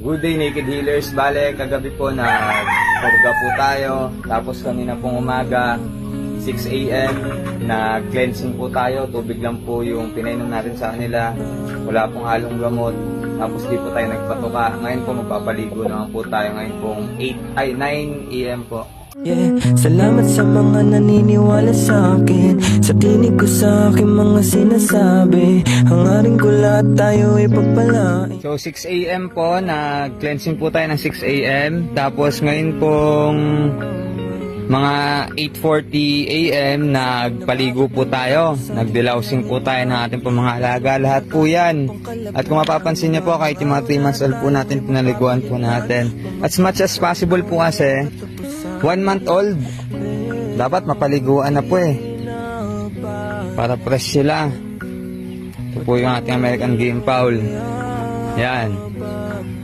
Good day, Naked Healers. Bale, kagabi po nagpurga po tayo. Tapos kanina pong umaga, 6 a.m. nag-cleansing po tayo. Tubig lang po yung pinainom natin sa kanila. Wala pong halong gamot. Tapos di po tayo nagpatuka. Ngayon po magpapaligo naman po tayo. Ngayon pong 9 a.m. po. Yeah. Salamat sa mga naniniwala sa akin, sa tinig ko sa aking mga sinasabi. Hangarin ko lahat tayo ipagpalain. So 6 a.m. po, nag-cleansing po tayo ng 6 a.m. Tapos ngayon pong mga 8:40 a.m. nagpaligo po tayo. Nagdelousing po tayo ng ating pong mga alaga. Lahat po yan. At kung mapapansin niyo po, kahit yung mga 3 months old po natin, pinaliguan po natin. As much as possible po kasi 1 month old, dapat mapaliguan na po para fresh sila. Ito po yung ating American Game Fowl. Yan.